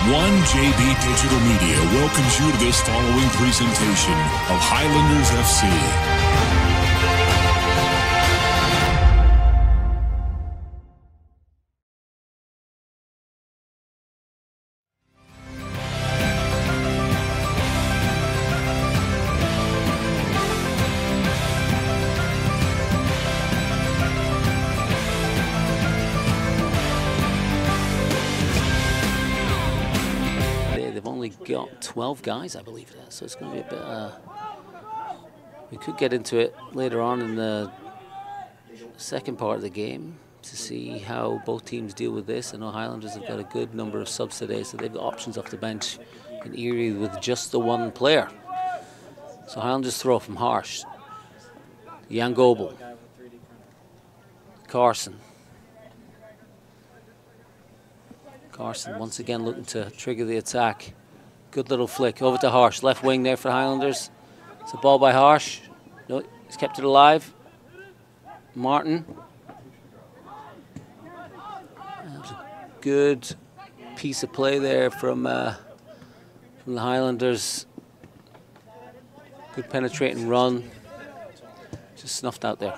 1JB Digital Media welcomes you to this following presentation of Highlanders FC. Got 12 guys, I believe it is, so it's going to be a bit we could get into it later on in the second part of the game to see how both teams deal with this. I know Highlanders have got a good number of subs today, so they've got options off the bench in Erie with just the one player. So Highlanders throw from Harsh, Jan Goebel, Carson once again looking to trigger the attack. Good little flick over to Harsh, left wing there for Highlanders. It's a ball by Harsh. No, he's kept it alive. Martin. That was a good piece of play there from the Highlanders. Good penetrating run. Just snuffed out there.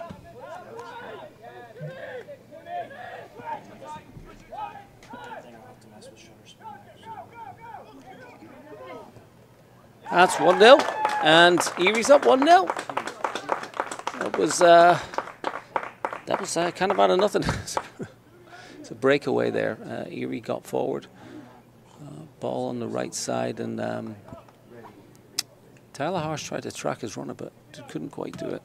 That's 1-0, and Erie's up 1-0. That was kind of out of nothing. It's a breakaway there. Erie got forward. Ball on the right side, and Tyler Harsh tried to track his runner, but couldn't quite do it.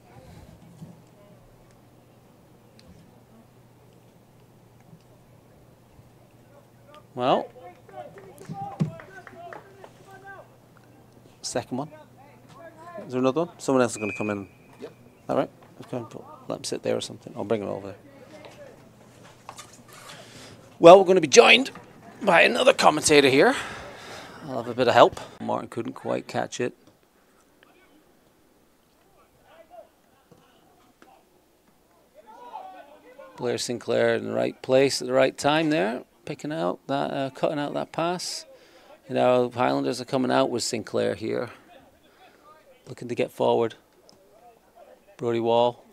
Well, second one. Is there another one? Someone else is going to come in. Yep. All right. Let him sit there or something. I'll bring it over there. Well, we're going to be joined by another commentator here. I'll have a bit of help. Martin couldn't quite catch it. Blair Sinclair in the right place at the right time there, picking out that, cutting out that pass. You know, Highlanders are coming out with Sinclair here, looking to get forward. Brody Wall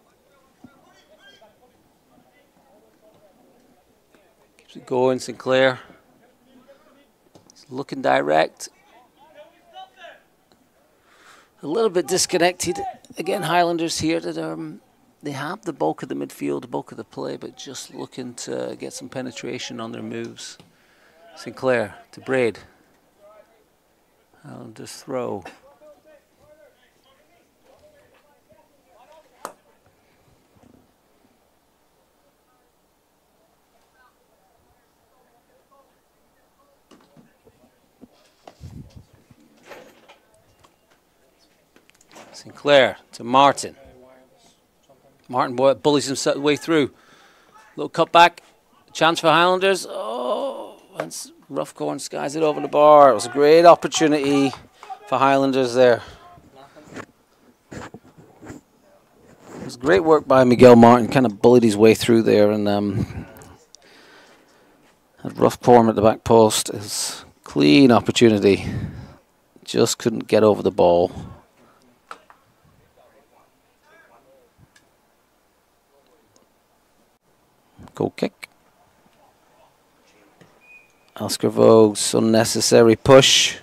keeps it going. Sinclair, he's looking direct. A little bit disconnected. Again, Highlanders here that they have the bulk of the midfield, the bulk of the play, but just looking to get some penetration on their moves. Sinclair to Braid. Highlanders throw. Sinclair to Martin. Martin bullies himself way through. Little cut back. Chance for Highlanders. Oh, that's rough corner, skies it over the bar. It was a great opportunity for Highlanders there. It was great work by Miguel Martin. Kind of bullied his way through there and had rough form at the back post. It was a clean opportunity. Just couldn't get over the ball. Goal kick. Oscar Vogue's unnecessary push.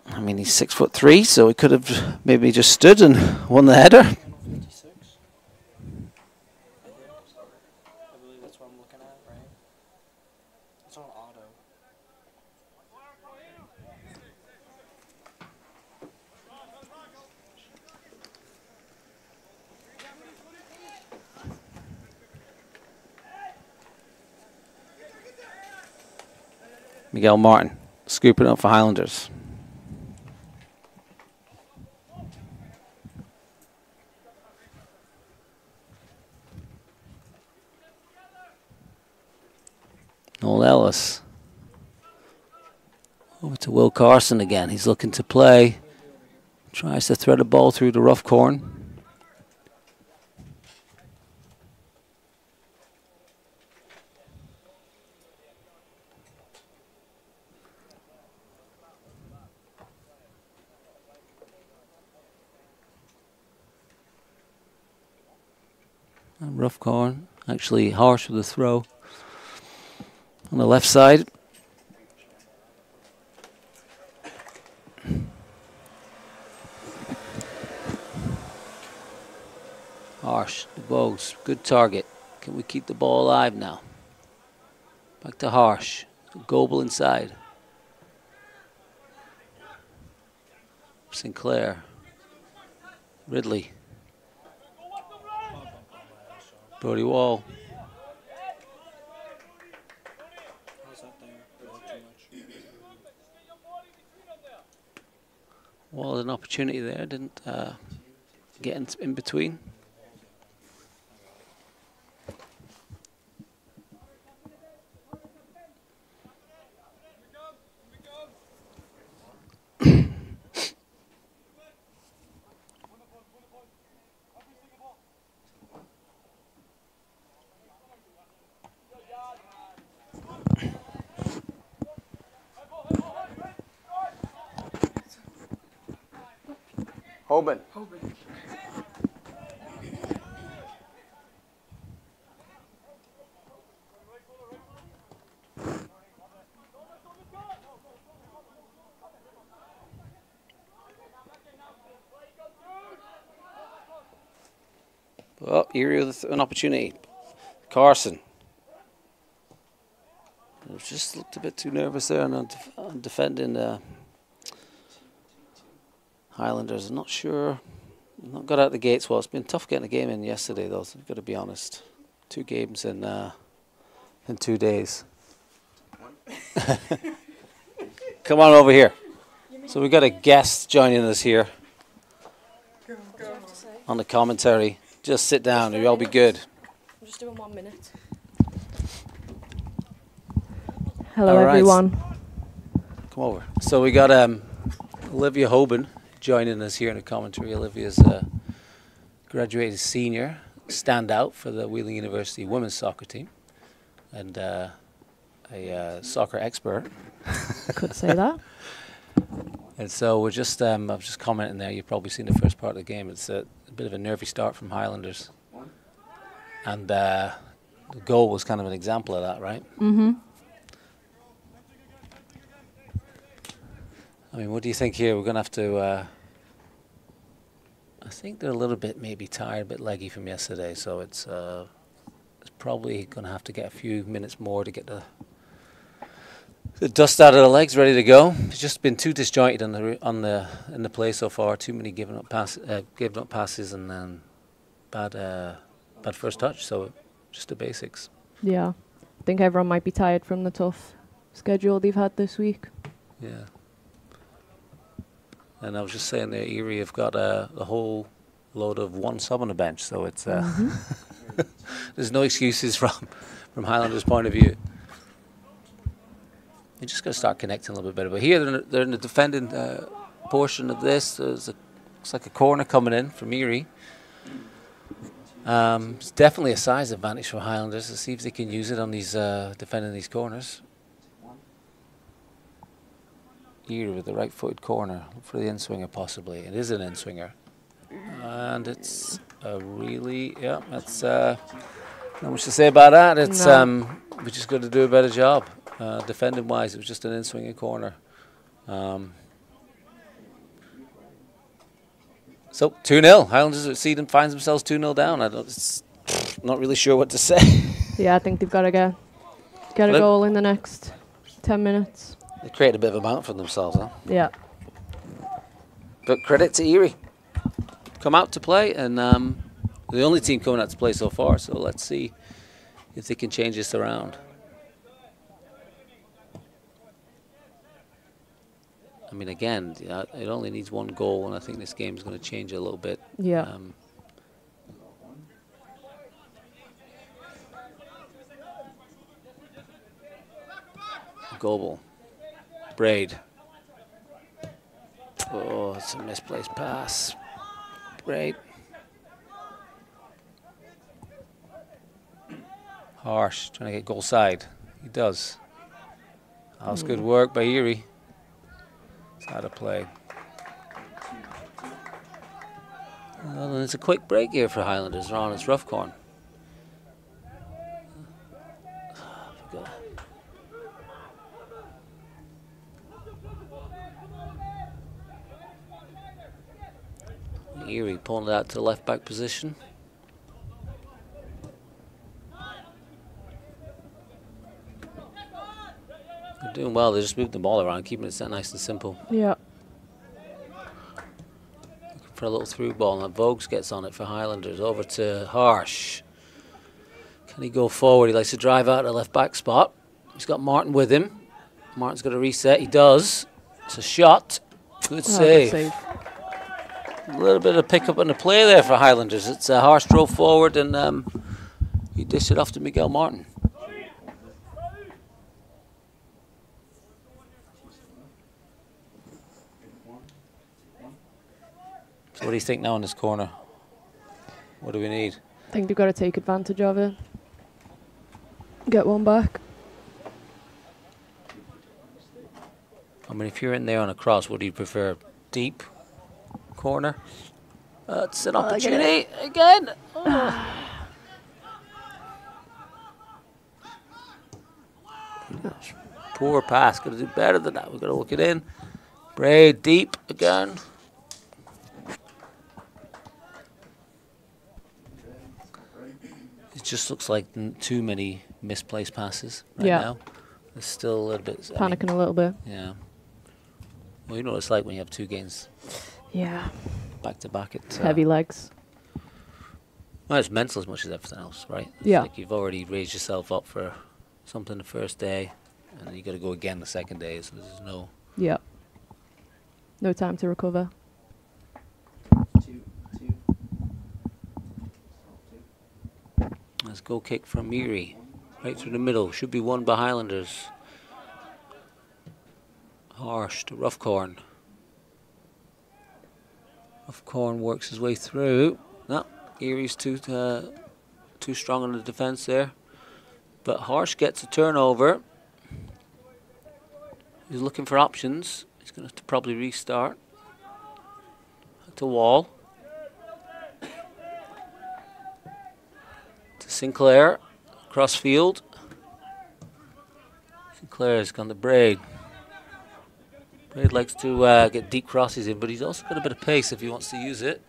I mean, he's 6'3", so he could have maybe just stood and won the header. 56. I believe that's what I'm looking at, right? It's on auto. Miguel Martin scooping up for Highlanders. Noel Ellis. Over to Will Carson again. He's looking to play. Tries to thread a ball through the rough corn. And rough corn. Actually harsh with the throw. On the left side. Harsh, the Bows, good target. Can we keep the ball alive now? Back to Harsh. Goebel inside. Sinclair. Ridley. Brody Wall. Wall had an opportunity there, didn't get in between. Hoban. Well, Erie with an opportunity. Carson. Just looked a bit too nervous there on defending the Highlanders. I'm not sure. Not got out the gates well. It's been tough getting a game in yesterday, though. So I've got to be honest. 2 games in 2 days. Come on over here. So we've got a guest joining us here on the commentary. Just sit down. You'll all be good. I'm just doing 1 minute. Hello, All right. everyone. Come over. So we got Olivia Hoban joining us here in the commentary. Olivia's a graduated senior standout for the Wheeling University women's soccer team and a soccer expert. Could say that. And so we're just, I was just commenting there, you've probably seen the first part of the game. It's a bit of a nervy start from Highlanders. And the goal was kind of an example of that, right? Mm-hmm. I mean, what do you think here? We're going to have to, I think they're a little bit maybe tired, a bit leggy from yesterday. So it's probably going to have to get a few minutes more to get the dust out of the legs, ready to go. It's just been too disjointed in the play so far. Too many given up passes, and then bad first touch. So just the basics. Yeah. I think everyone might be tired from the tough schedule they've had this week. Yeah. And I was just saying there, Erie have got a whole load of 1 sub on the bench, so it's there's no excuses from Highlanders' point of view. You just got to start connecting a little bit better. But here they're in the defending portion of this. Looks like a corner coming in from Erie. It's definitely a size advantage for Highlanders. Let's see if they can use it on these defending these corners. Erie with the right-footed corner. Look for the in-swinger possibly. It is an in-swinger. And it's a really, yeah, that's not much to say about that. It's we just got to do a better job. Defending wise, it was just an in-swinging corner. So 2-0. Highlanders finds themselves 2-0 down. Not really sure what to say. Yeah, I think they've got to get a goal in the next 10 minutes. They create a bit of a mount for themselves, huh? Yeah. But credit to Erie. Come out to play, and the only team coming out to play so far. So let's see if they can change this around. I mean, again, it only needs 1 goal, and I think this game is going to change a little bit. Yeah. Goebel. Braid. Oh, it's a misplaced pass. Braid. Harsh, trying to get goal side. He does. That was good work by Erie. It's out of play. Well, it's a quick break here for Highlanders. They're on its rough corn. got. Erie pulling it out to the left back position. They're doing well. They just moved the ball around, keeping it nice and simple. Yeah. Looking for a little through ball, and Vogues gets on it for Highlanders. Over to Harsh. Can he go forward? He likes to drive out a left back spot. He's got Martin with him. Martin's got a reset. He does. It's a shot. Good save. Good save. A little bit of pick up in the play there for Highlanders. It's a Harsh drove forward and he dished it off to Miguel Martin. So what do you think now in this corner? What do we need? I think they've got to take advantage of it. Get one back. I mean, if you're in there on a cross, what do you prefer? Deep? Corner? It's an opportunity again. Oh. Poor pass. Got to do better than that. We've got to work it in. Braid deep again. It just looks like too many misplaced passes right now. It's still a little bit panicking a little bit. Yeah. Well, you know what it's like when you have two games. Yeah. Back to back. It's heavy legs. Well, it's mental as much as everything else, right? It's like you've already raised yourself up for something the first day, and then you got to go again the second day. So there's no. Yeah. No time to recover. Let's go kick from Erie, right through the middle. Should be won by Highlanders. Harsh to Roughcorn. Roughcorn works his way through. No, Erie's too strong on the defence there. But Harsh gets a turnover. He's looking for options. He's going to have to probably restart. To Wall. To Sinclair. Cross field. Sinclair's gone to Braid. Braid likes to get deep crosses in, but he's also got a bit of pace if he wants to use it.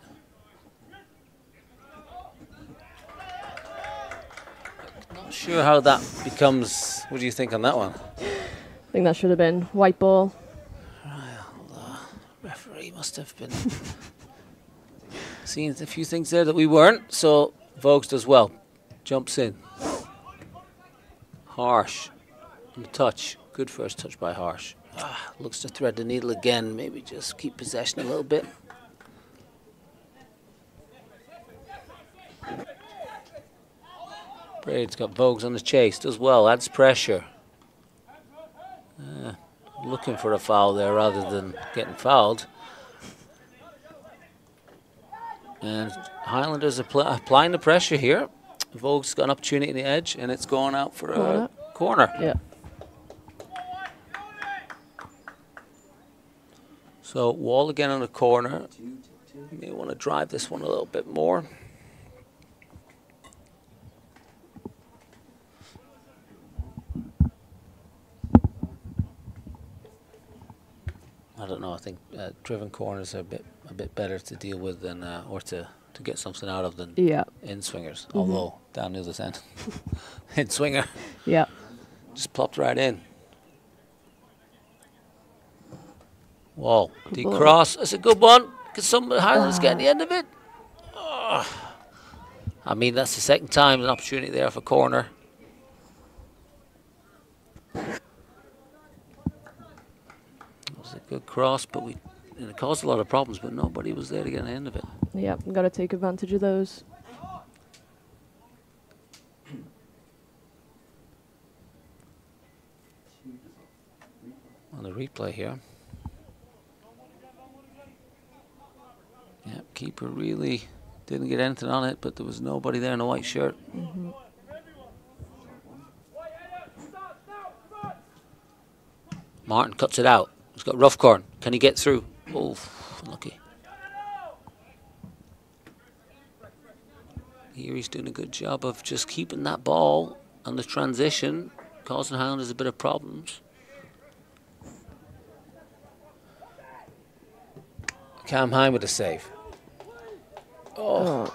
Not sure how that becomes. What do you think on that one? I think that should have been white ball. Well, the referee must have been seeing a few things there that we weren't. So Vogues does well. Jumps in. Harsh on the touch. Good first touch by Harsh. Looks to thread the needle again. Maybe just keep possession a little bit. Braid's got Vogues on the chase. Does well. Adds pressure. Looking for a foul there rather than getting fouled. And Highlanders are applying the pressure here. Vogue's got an opportunity in the edge, and it's going out for a corner. Yeah. So Wall again on the corner. You may want to drive this one a little bit more. I don't know. I think driven corners are a bit better to deal with than or to get something out of than in swingers. Although down near this end, in swinger, just plopped right in. Wall, deep cross. That's a good one. Can some Highlanders get the end of it? Oh. I mean, that's the second time an opportunity there for corner. It was a good cross, but it caused a lot of problems, but nobody was there to get the end of it. Yeah, got to take advantage of those. On the replay here. Yeah, keeper really didn't get anything on it, but there was nobody there in a white shirt. Martin cuts it out. He's got Roughcorn. Can he get through? Oh, unlucky. Erie's doing a good job of just keeping that ball on the transition causing Highlanders a bit of problems. Cam Hine with a save. Oh.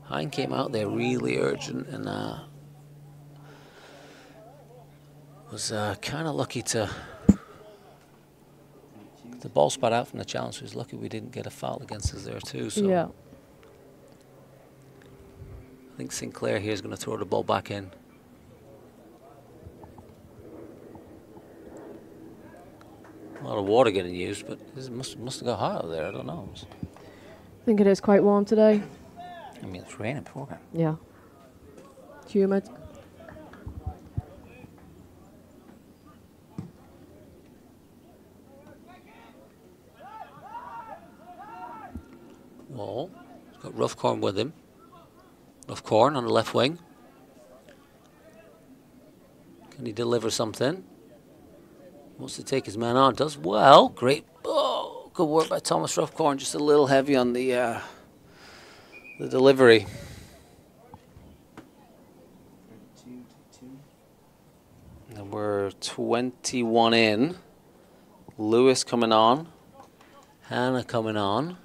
Hine came out there really urgent and was kind of lucky to the ball spat out from the challenge. He was lucky we didn't get a foul against us there too. So Yeah. I think Sinclair here is going to throw the ball back in. A lot of water getting used, but this must have got hot out there. I don't know. I think it is quite warm today. I mean, it's raining beforehand. Yeah. Humid. Wall. He's got Roughcorn with him. Roughcorn on the left wing. Can he deliver something? Wants to take his man on. Does well. Great. Oh, good work by Thomas Roughcorn. Just a little heavy on the delivery. And we're 21 in. Lewis coming on. Hannah coming on.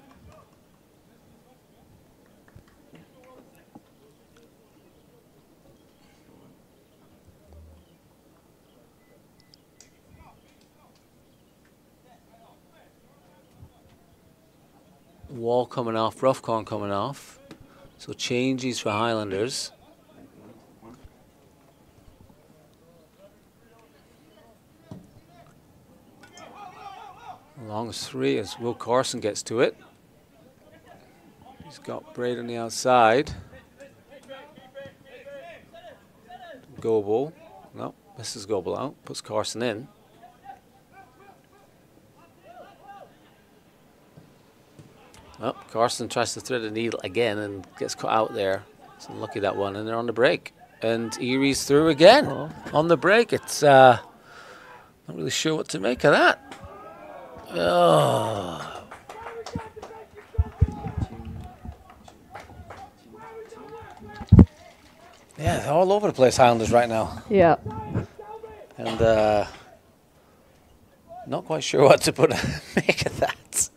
Wall coming off, Roughcorn coming off. So changes for Highlanders. Long as 3 as Will Carson gets to it. He's got Braid on the outside. Goebel. No, misses Goebel out. Puts Carson in. Oh, Carson tries to thread the needle again and gets caught out there. It's unlucky that one, and they're on the break. And Erie's through again on the break. It's not really sure what to make of that. Oh. Yeah, they're all over the place, Highlanders, right now. Yeah. And not quite sure what to make of that.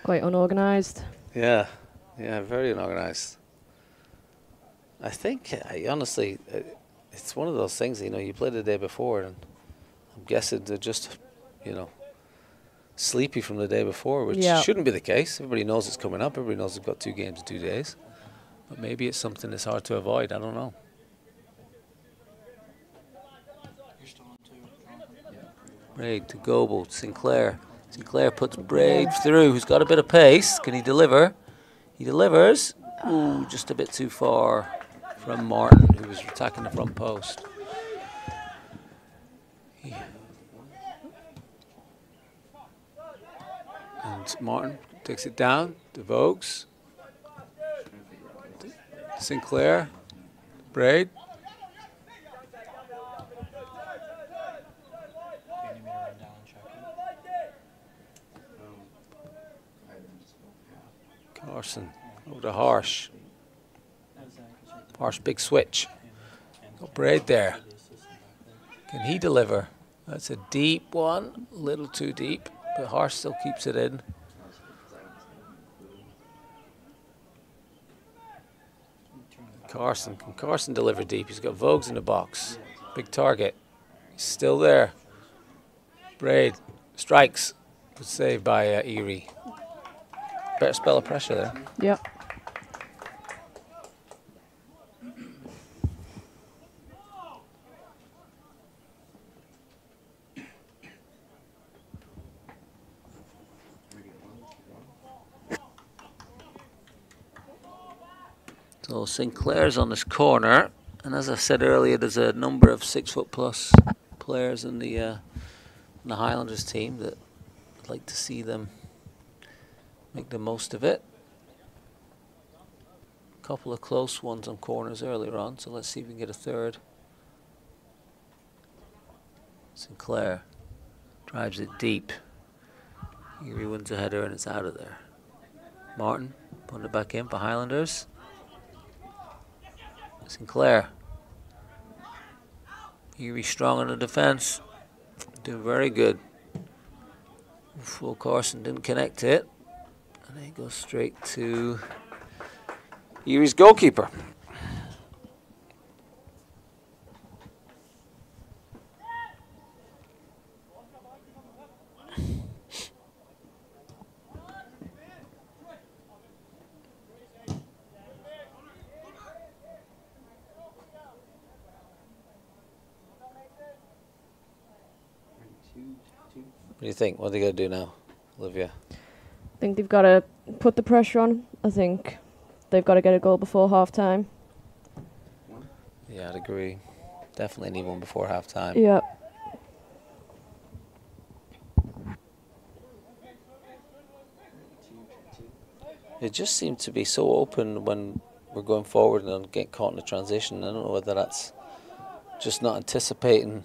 Quite unorganised. Yeah, very unorganised. I think, honestly, it's one of those things, you played the day before, and I'm guessing they're just, sleepy from the day before, which shouldn't be the case. Everybody knows it's coming up. Everybody knows they've got 2 games in 2 days. But maybe it's something that's hard to avoid. I don't know. Braid to Goebel, Sinclair. Sinclair puts Braid through, who's got a bit of pace. Can he deliver? He delivers. Ooh, just a bit too far from Martin, who was attacking the front post. Yeah. And Martin takes it down to Vogues. Sinclair. Braid. Carson over to Harsh. Harsh, big switch. Got Braid there. Can he deliver? That's a deep one, a little too deep, but Harsh still keeps it in. Carson, can Carson deliver deep? He's got Vogues in the box. Big target. He's still there. Braid strikes. Good save by Erie. Better spell of pressure there. Yep. So Sinclair's on this corner, and as I said earlier, there's a number of 6-foot-plus players in the Highlanders team that I'd like to see them make the most of it. A couple of close ones on corners earlier on, so let's see if we can get a third. Sinclair drives it deep. Erie wins a header and it's out of there. Martin putting it back in for Highlanders. Sinclair. Erie strong in the defence. Doing very good. Full Carson didn't connect it. And then it goes straight to Erie's goalkeeper. What do you think? What are they going to do now, Olivia? I think they've got to put the pressure on. I think they've got to get a goal before half-time. Yeah, I'd agree. Definitely need one before half-time. Yeah. It just seemed to be so open when we're going forward and get caught in a transition. I don't know whether that's just not anticipating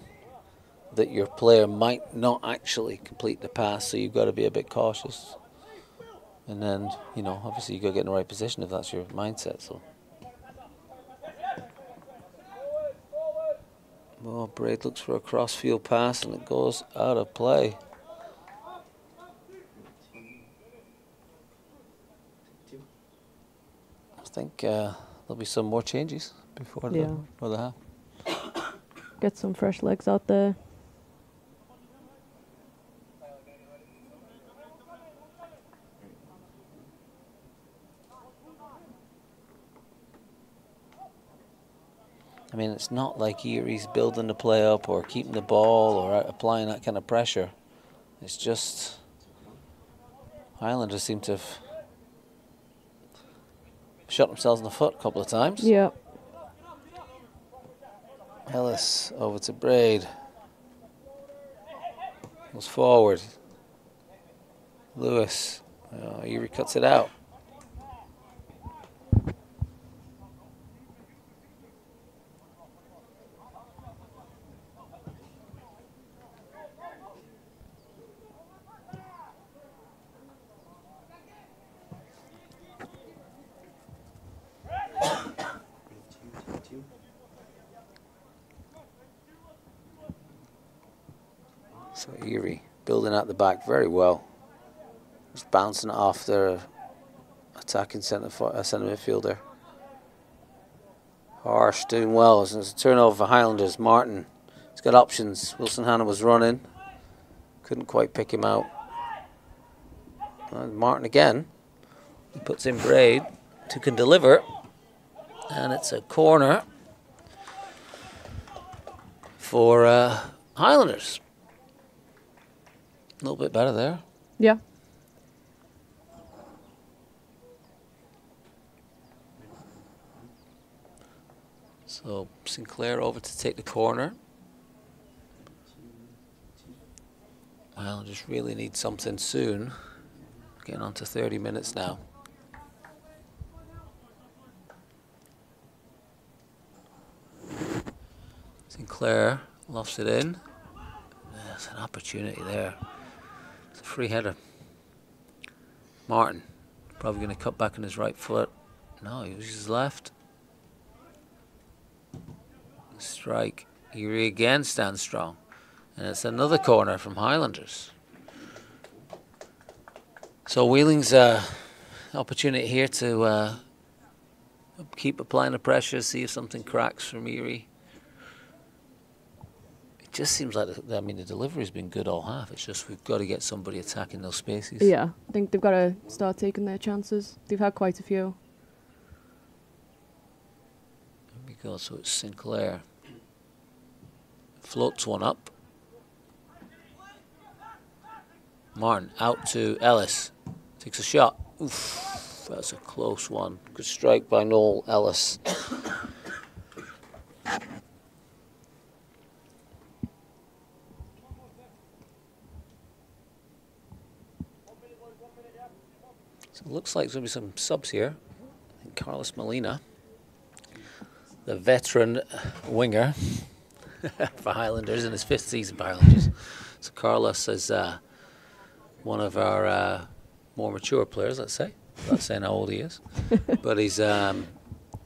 that your player might not actually complete the pass, so you've got to be a bit cautious. And then, you know, obviously you've got to get in the right position if that's your mindset. So, well, Braid looks for a cross-field pass and it goes out of play. I think there'll be some more changes before the half. Get some fresh legs out there. I mean, it's not like Erie's building the play up or keeping the ball or applying that kind of pressure. It's just Highlanders seem to have shot themselves in the foot a couple of times. Yeah. Ellis over to Braid. Goes forward. Lewis. Oh, Erie cuts it out. So Erie building out the back very well. Just bouncing it off their attacking centre midfielder. Harsh doing well. It's a turnover for Highlanders. Martin, he's got options. Wilson Hanna was running. Couldn't quite pick him out. And Martin again. He puts in Braid, who can deliver. And it's a corner for Highlanders. A little bit better there. Yeah. So Sinclair over to take the corner. Highlanders really need something soon. Getting on to 30 minutes now. Sinclair lofts it in. There's an opportunity there. It's a free header. Martin probably going to cut back on his right foot. No, he uses his left. Strike. Erie again stands strong. And it's another corner from Highlanders. So Wheeling's opportunity here to keep applying the pressure, see if something cracks from Erie. It just seems like, the delivery's been good all half. It's just we've got to get somebody attacking those spaces. Yeah, I think they've got to start taking their chances. They've had quite a few. There we go, so it's Sinclair. Floats one up. Martin out to Ellis. Takes a shot. Oof, that's a close one. Good strike by Noel Ellis. So it looks like there's going to be some subs here. I think Carlos Molina, the veteran winger for Highlanders in his 5th season for Highlanders. So Carlos has one of our more mature players, let's say. I'm not saying how old he is, but he's a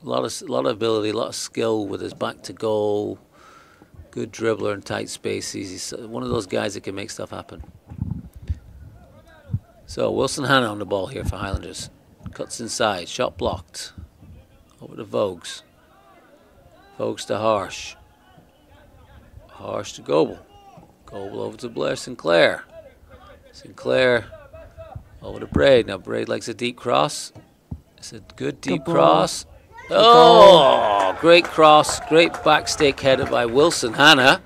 lot of ability, a lot of skill with his back to goal. Good dribbler in tight spaces. He's one of those guys that can make stuff happen. So Wilson Hanna on the ball here for Highlanders. Cuts inside, shot blocked. Over to Vogues. Vogues to Harsh. Harsh to Goebel. Goebel over to Blair Sinclair. Sinclair over to Braid. Now Braid likes a deep cross. It's a good deep cross. Oh, great cross. Great back stick headed by Wilson Hanna,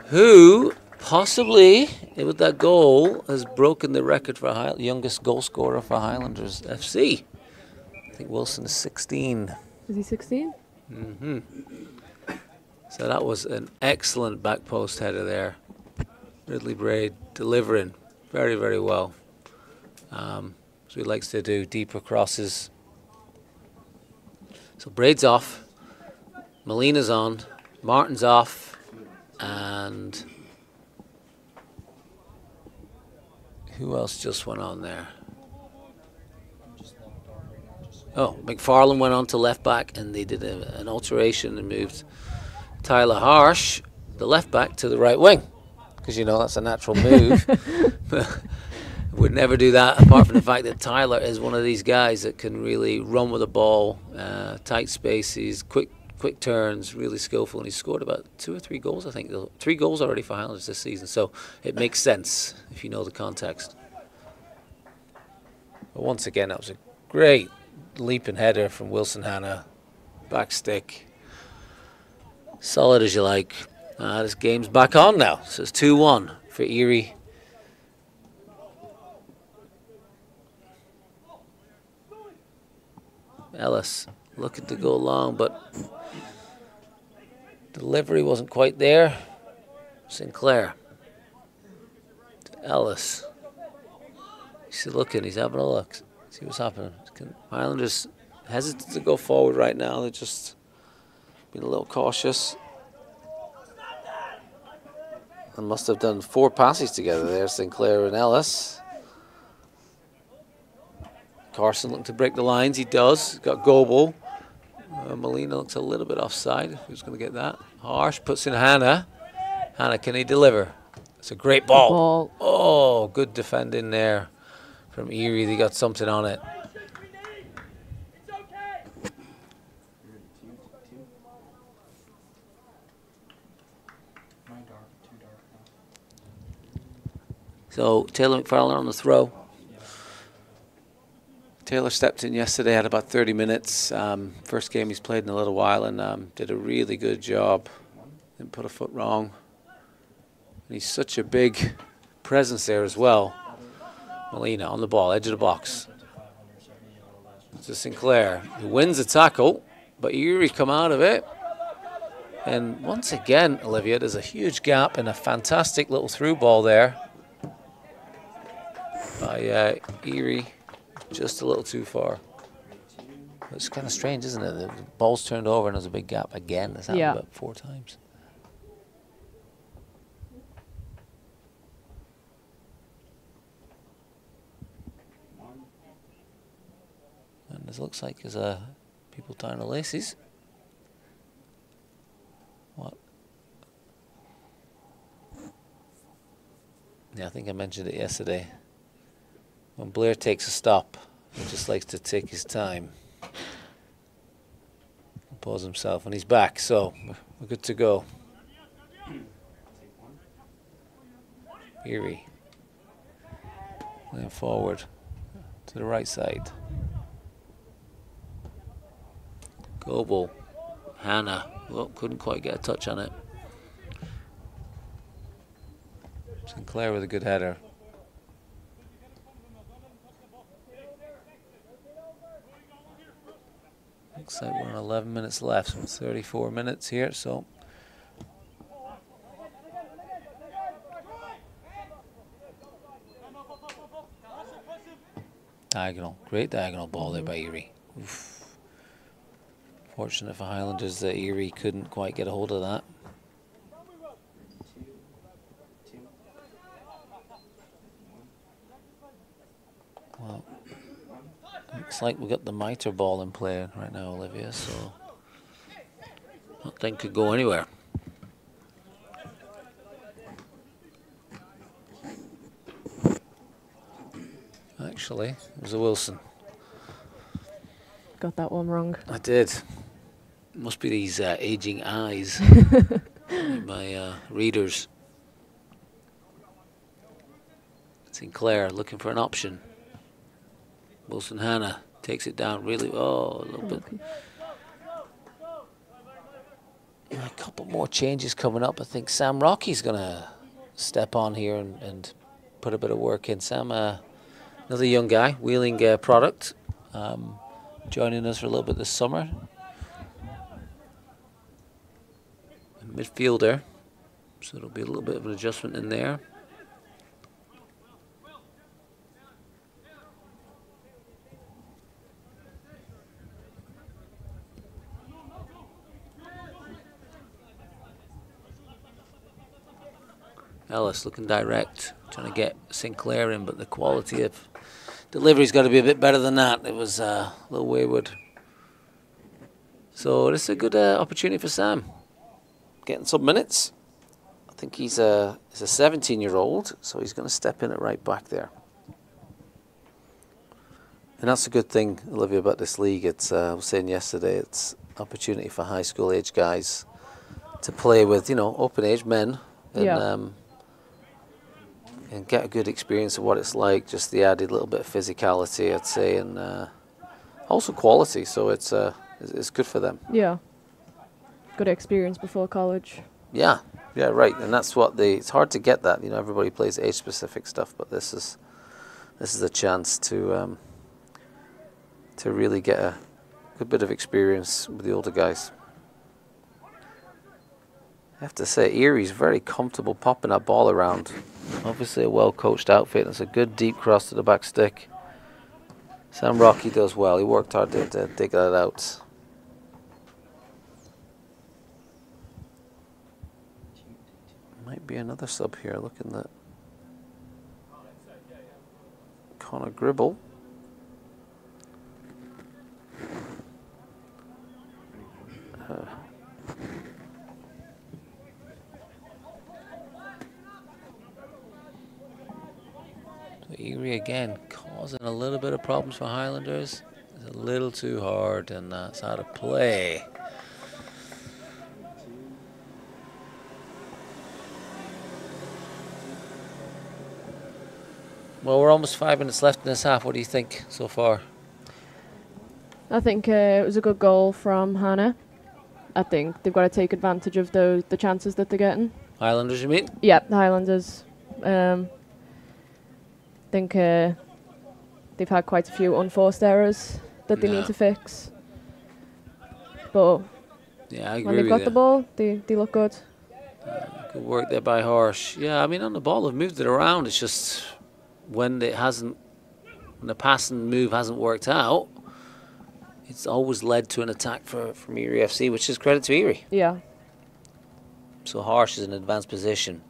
who possibly, with that goal, has broken the record for youngest goal scorer for Highlanders FC. I think Wilson is 16. Is he 16? Mm-hmm. So that was an excellent back post header there. Ridley Braid delivering very, very well. So he likes to do deeper crosses. So Braid's off, Molina's on, Martin's off, and who else just went on there? Oh, McFarlane went on to left back, and they did an alteration and moved Tyler Harsh, the left back, to the right wing, because you know that's a natural move. Would never do that, apart from the fact that Tyler is one of these guys that can really run with the ball, tight spaces, quick turns, really skillful, and he's scored about 2 or 3 goals, I think. 3 goals already for Highlanders this season, so it makes sense if you know the context. But once again, that was a great leaping header from Wilson Hanna, back stick, solid as you like. This game's back on now, so it's 2-1 for Erie. Ellis looking to go long, but delivery wasn't quite there. Sinclair to Ellis. He's looking, he's having a look. See what's happening. Highlanders hesitant to go forward right now. They're just being a little cautious. And must have done 4 passes together there, Sinclair and Ellis. Carson looking to break the lines. He does. He's got Goebel. Molina looks a little bit offside. Who's going to get that? Harsh puts in Hanna. Hanna, can he deliver? It's a great ball. Oh, good defending there from Erie. They got something on it. So Taylor McFarlane on the throw. Taylor stepped in yesterday, had about 30 minutes. First game he's played in a little while, and did a really good job. Didn't put a foot wrong. And he's such a big presence there as well. Molina on the ball, edge of the box. To Sinclair, who wins the tackle, but Erie come out of it. And once again, Olivia, there's a huge gap and a fantastic little through ball there by Erie. Just a little too far. It's kind of strange, isn't it? The ball's turned over and there's a big gap again. That's happened about 4 times. And it looks like there's people tying the laces. What? Yeah, I think I mentioned it yesterday. When Blair takes a stop, he just likes to take his time. Pause himself, and he's back, so we're good to go. Erie. Playing forward to the right side. Goebel. Hanna. Well, couldn't quite get a touch on it. Sinclair with a good header. Looks like we're on 11 minutes left, so 34 minutes here, so. Diagonal, great diagonal ball there by Erie. Oof. Fortunate for Highlanders that Erie couldn't quite get a hold of that. Looks like we got the mitre ball in play right now, Olivia, so that thing could go anywhere. Actually, it was a Wilson. Got that one wrong. I did. Must be these aging eyes in my readers. Sinclair looking for an option. Wilson Hannah takes it down really. Oh, a little bit. A couple more changes coming up. I think Sam Rocky's going to step on here and put a bit of work in. Sam, another young guy, Wheeling product, joining us for a little bit this summer. Midfielder, so it'll be a little bit of an adjustment in there. Ellis looking direct, trying to get Sinclair in, but the quality of delivery's got to be a bit better than that. It was a little wayward. So this is a good opportunity for Sam. Getting some minutes. I think he's a 17-year-old, so he's going to step in at right back there. And that's a good thing, Olivia, about this league. It's I was saying yesterday, it's an opportunity for high school age guys to play with, open age men and and get a good experience of what it's like. Just the added little bit of physicality, I'd say, and also quality. So it's good for them. Yeah. Good experience before college. Yeah, right. And that's what it's hard to get that. Everybody plays age-specific stuff, but this is a chance to really get a good bit of experience with the older guys. I have to say, Erie's very comfortable popping that ball around. Obviously a well-coached outfit, and it's a good deep cross to the back stick. Sam Rocky does well. He worked hard to dig that out. Might be another sub here, looking at Connor Gribble. Erie again causing a little bit of problems for Highlanders. It's a little too hard, and it's out of play. Well, we're almost 5 minutes left in this half. What do you think so far? I think it was a good goal from Hannah. I think they've got to take advantage of the chances that they're getting. Highlanders, you mean? Yeah, the Highlanders. I think they've had quite a few unforced errors that they need to fix. But yeah, I agree when they've got the ball, they look good. Good work there by Harsh. Yeah, I mean, on the ball, they've moved it around. It's just when the passing move hasn't worked out, it's always led to an attack from Erie FC, which is credit to Erie. Yeah. So Harsh is in advanced position.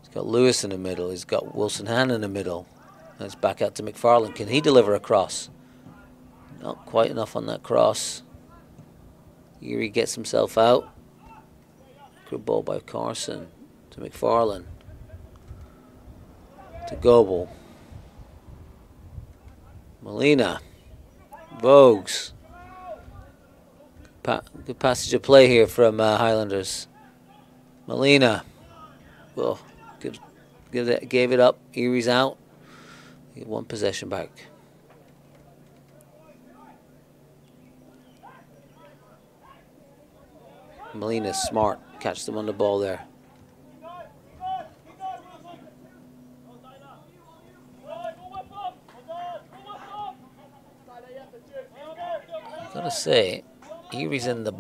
He's got Lewis in the middle. He's got Wilson Hannah in the middle. And it's back out to McFarlane. Can he deliver a cross? Not quite enough on that cross. Erie gets himself out. Good ball by Carson to McFarlane. To Goebel. Molina. Vogues. Good passage of play here from Highlanders. Molina. Well, gave it up. Erie's out. Get one possession back. Molina's smart. Catch them on the ball there. Gotta say, Erie's in the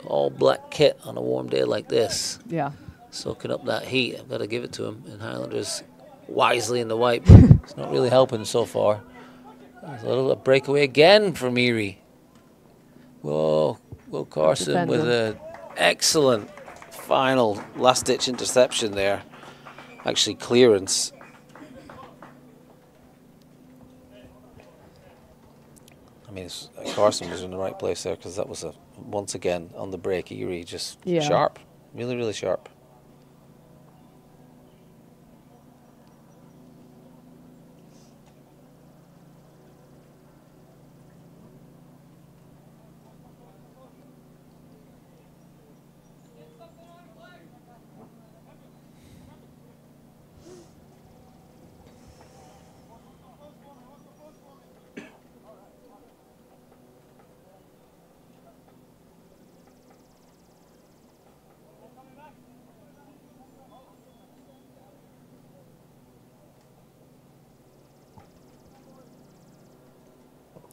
all black kit on a warm day like this. Yeah. Soaking up that heat. I've got to give it to him. And Highlanders wisely in the white, but it's not really helping so far. There's a little breakaway again from Erie. Whoa, Will Carson with an excellent final last-ditch interception there. Actually, clearance. mean, Carson was in the right place there, because that was once again on the break. Erie just Yeah. sharp, really, really sharp.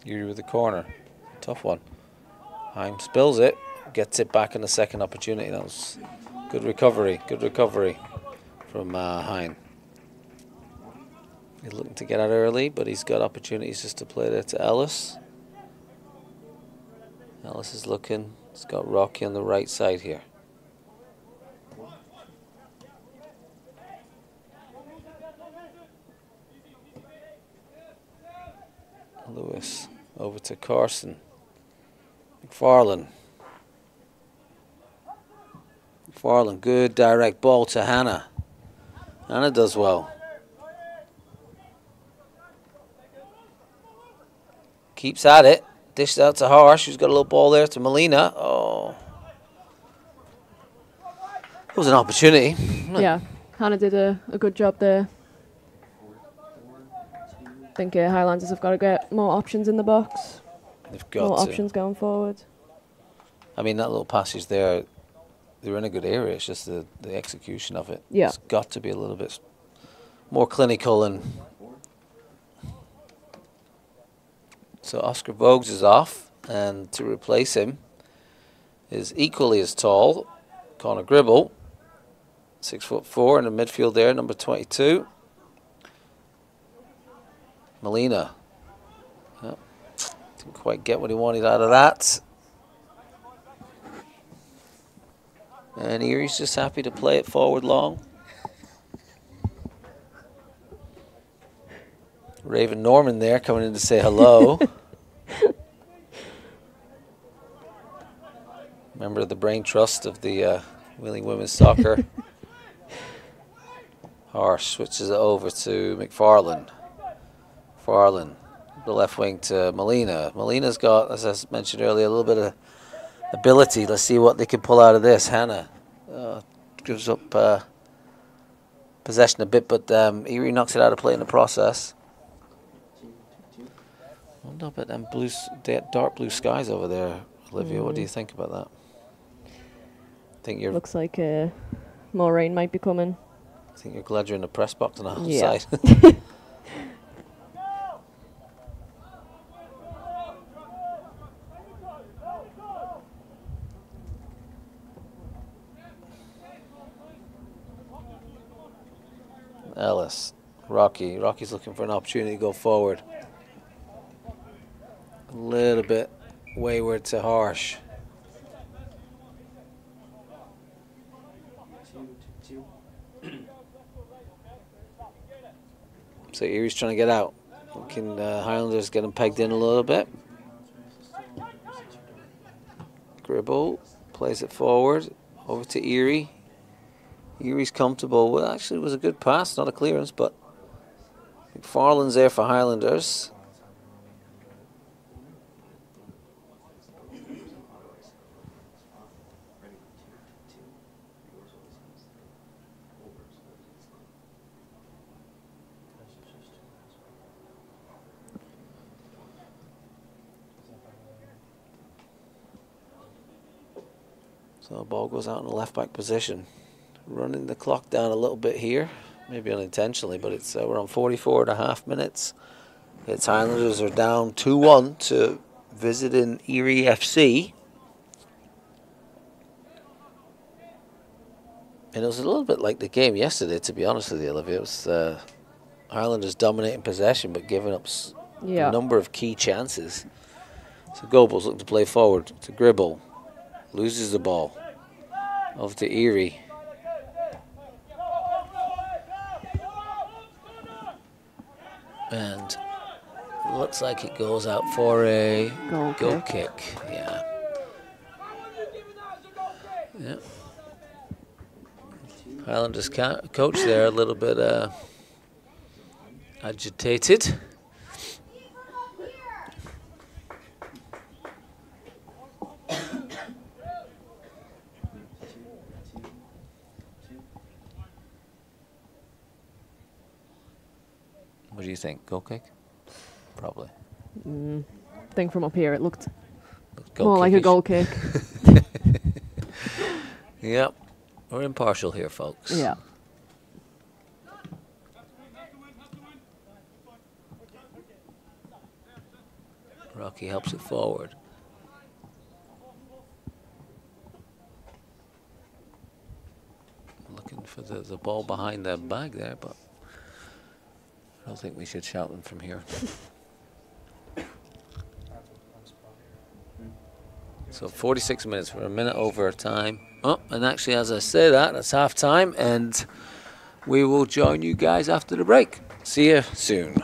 Erie with the corner. Tough one. Heim spills it. Gets it back in the second opportunity. That was good recovery. Good recovery from Heim. He's looking to get out early, but he's got opportunities just to play there to Ellis. Ellis is looking. He's got Rocky on the right side here. Lewis over to Carson. McFarlane. McFarlane, good direct ball to Hannah. Hannah does well. Keeps at it. Dished out to Harsh, who's got a little ball there to Molina. Oh. It was an opportunity. Yeah, Hannah did a good job there. I think Highlanders have got to get more options in the box. They've got more to. options going forward. I mean, that little passage there, they're in a good area. It's just the execution of it. Yeah. It's got to be a little bit more clinical. And so Oscar Voges is off, and to replace him is equally as tall Connor Gribble, 6'4" in the midfield there, number 22. Molina. Yep. Didn't quite get what he wanted out of that. And Erie's just happy to play it forward long. Raven Norman there coming in to say hello. Member of the Brain Trust of the Wheeling Women's Soccer. Harsh switches it over to McFarlane. McFarlane, the left wing to Molina. Molina's got, as I mentioned earlier, a little bit of ability. Let's see what they can pull out of this. Hannah gives up possession a bit, but Erie knocks it out of play in the process. I wonder about them dark blue skies over there, Olivia. What do you think about that? I think you're. Looks like more rain might be coming. I think you're glad you're in the press box on the Yeah. outside. Ellis, Rocky's looking for an opportunity to go forward. A little bit wayward to Harsh. So Erie's trying to get out. Can Highlanders get him pegged in a little bit? Gribble plays it forward over to Erie. Erie's comfortable. Well, actually, it was a good pass, not a clearance, but McFarlane's there for Highlanders. So the ball goes out in the left back position. Running the clock down a little bit here, maybe unintentionally, but it's we're on 44.5 minutes. It's Highlanders are down 2-1 to visiting Erie FC. And it was a little bit like the game yesterday, to be honest with you, Olivia. It was Highlanders dominating possession, but giving up a number of key chances. So Goebel's looking to play forward to Gribble. Loses the ball. Over to Erie. And looks like it goes out for a Goal kick. Yeah. Yeah. Highlanders coach there a little bit agitated. What do you think? Goal kick? Probably. I think from up here it looked Goal more like a kick-ish. goal kick. Yep. We're impartial here, folks. Yeah. Rocky helps it forward. Looking for the ball behind the bag there, but I don't think we should shout them from here. So 46 minutes, we're a minute over time. Oh, and actually, as I say that, it's half time, and we will join you guys after the break. See you soon.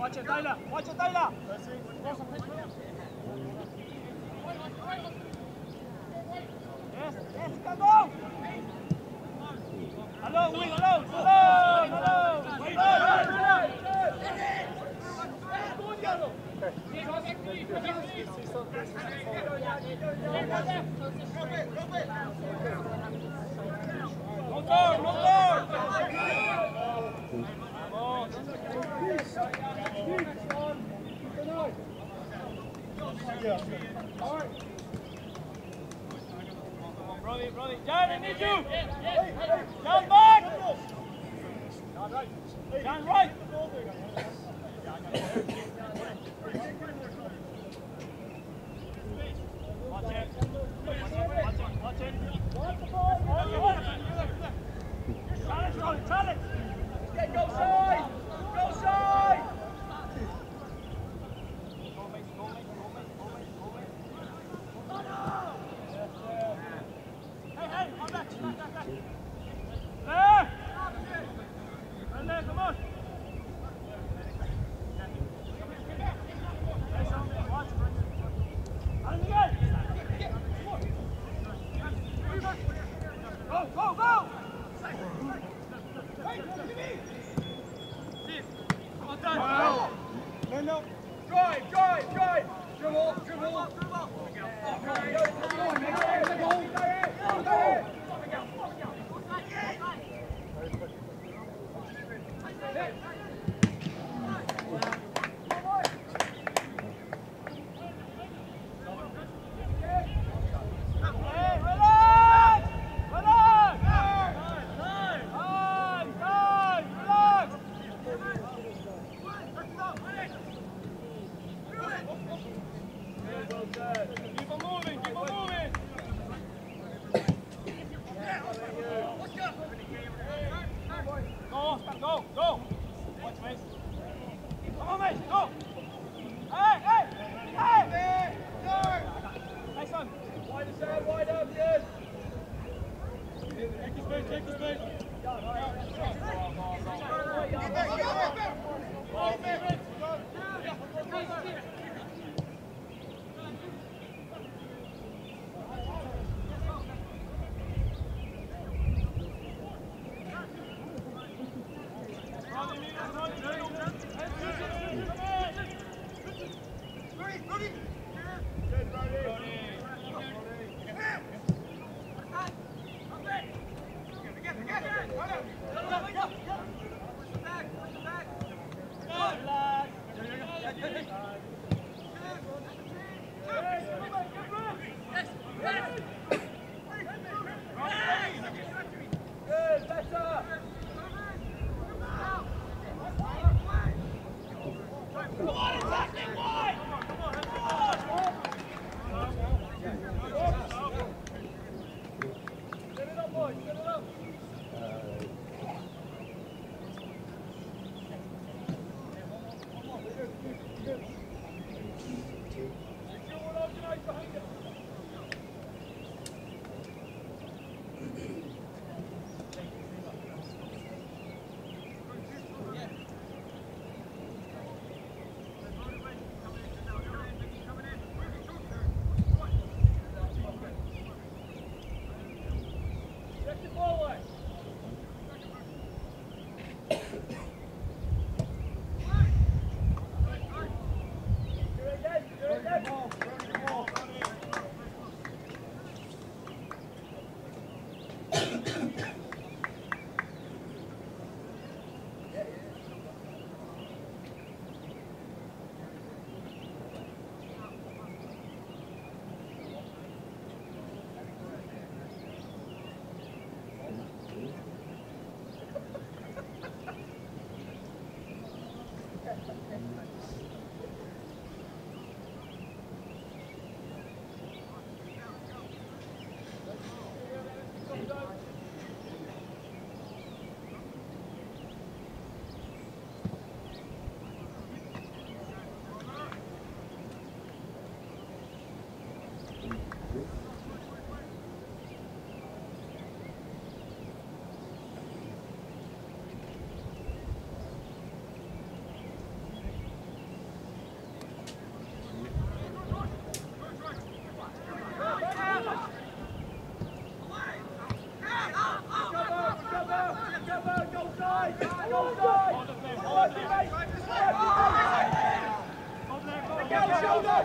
Watch it, Tyler! Watch it, Tyler! Yes, yes, come on! Jan, I need you! Jan, back! Jan, right! Watch it! Watch it! Challenge, challenge! Go side! Go side! Hey, come back! There! There, come on! Go, go, go! Wow. No. Drive! Dribble! Go! Watch, mate. Come on, mate, go! Hey! Hey, son! Wide up, good! Take the space!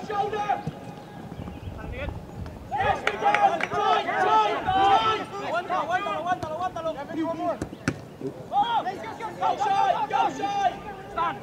Shoulder! Yes, we go! Aguántalo. Go side! Stand!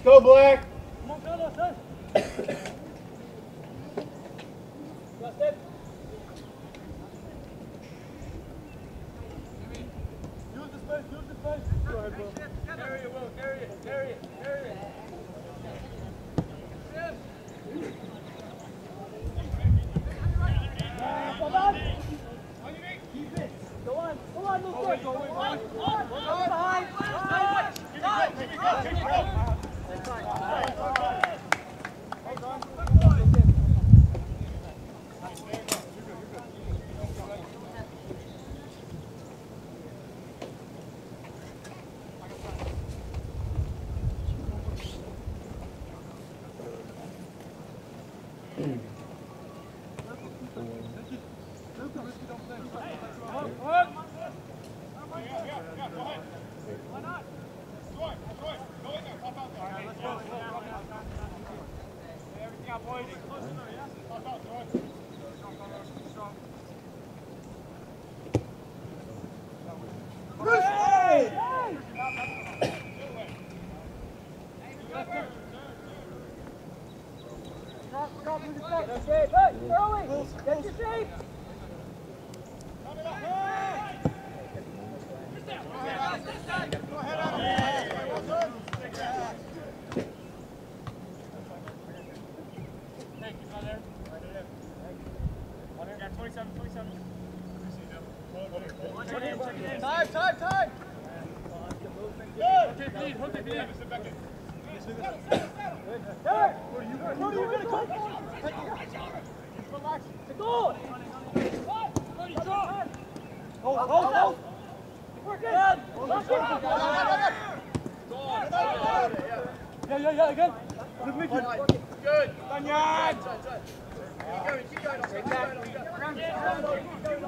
Go, Black!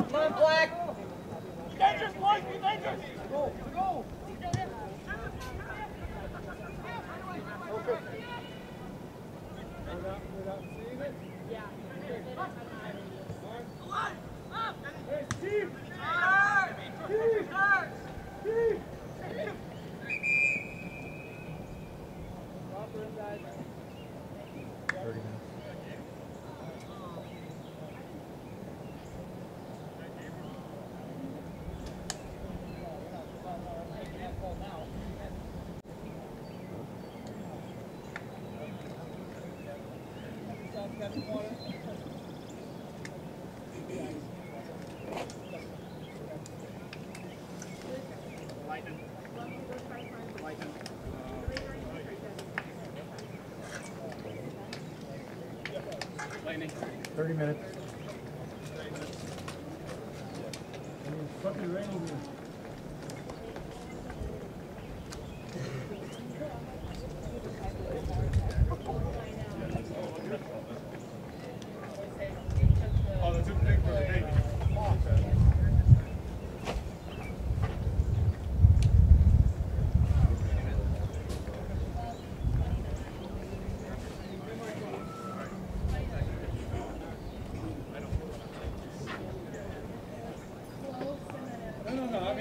Come on, Black! 30 minutes. It's fucking raining here. Oh, that's too big for the baby. No, I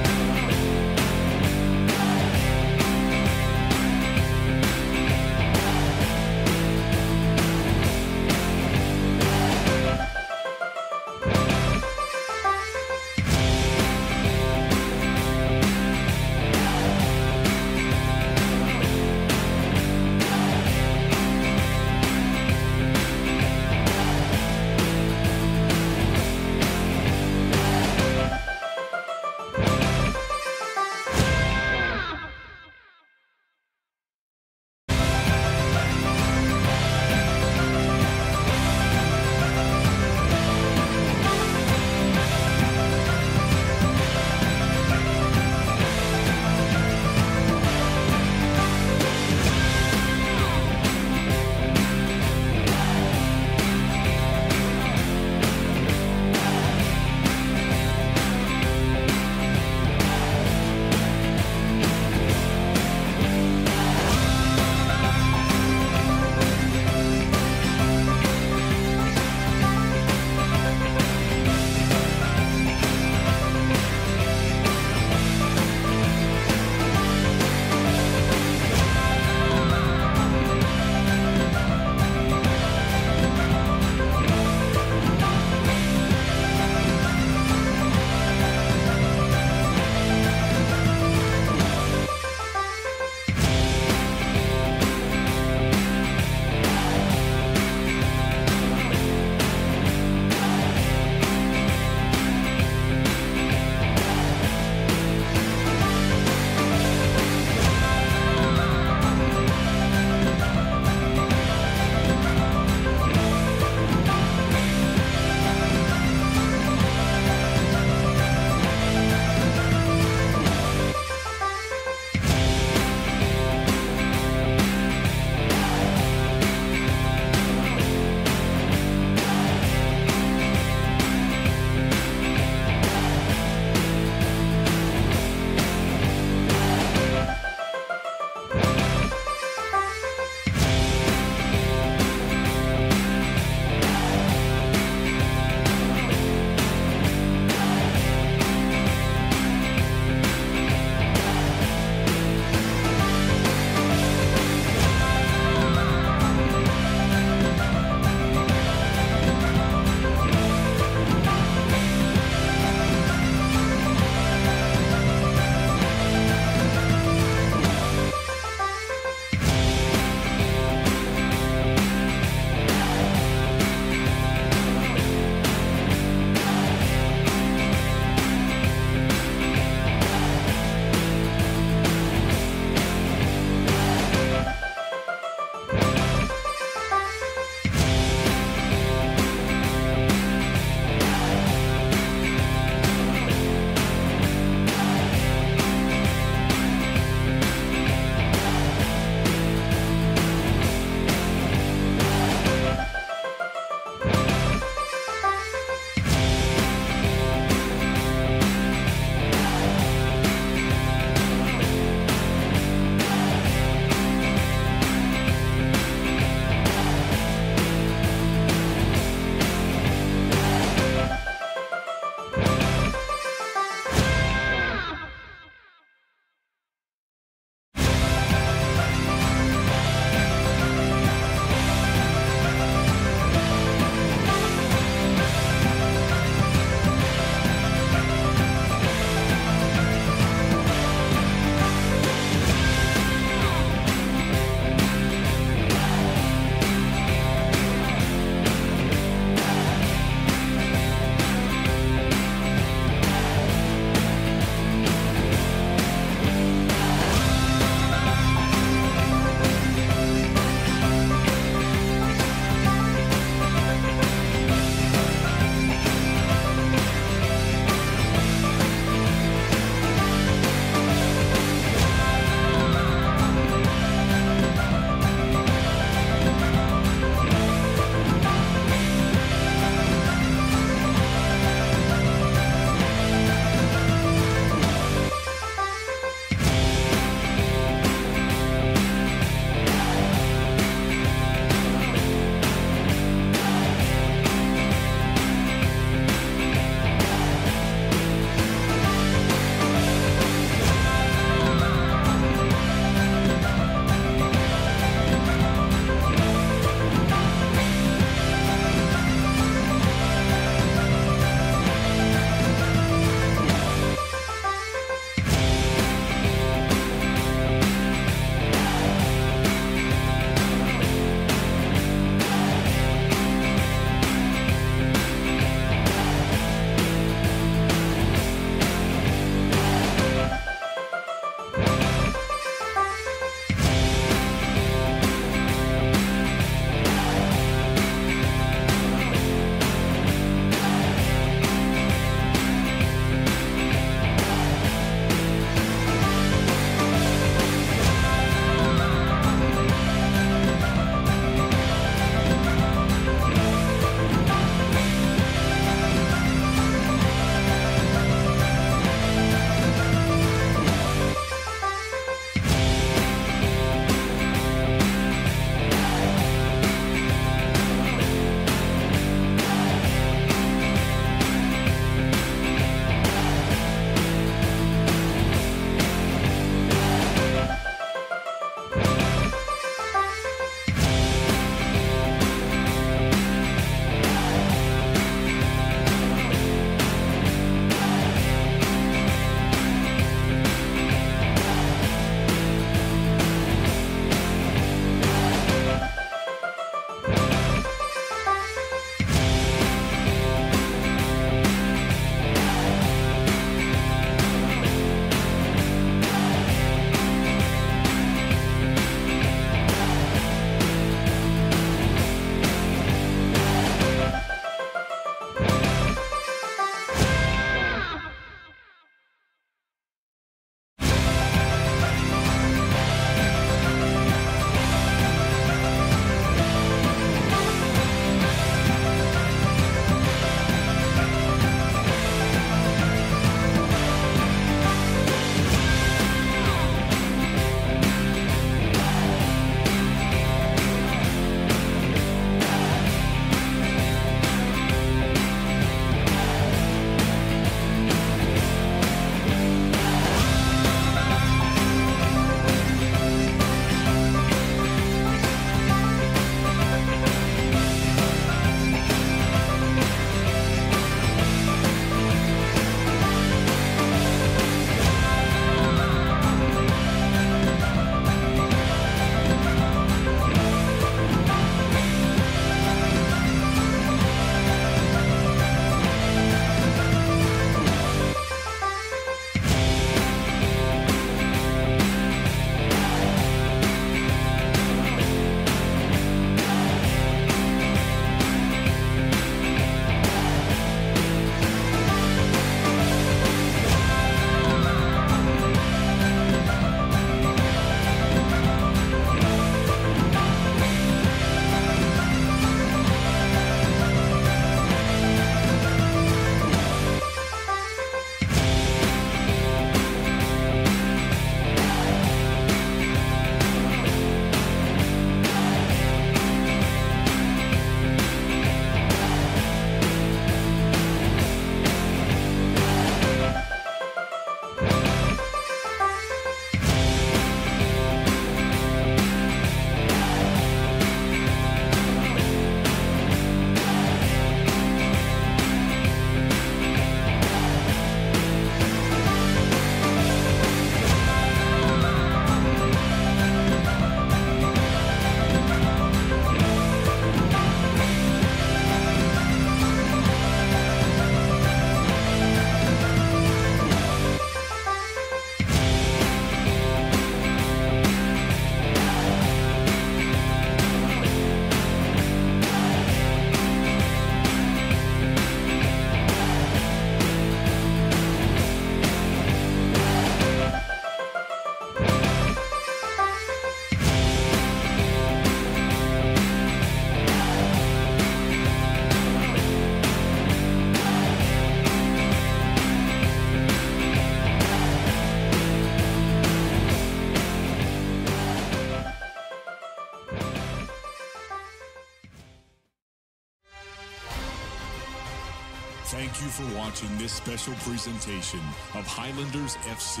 Thank you for watching this special presentation of Highlanders FC.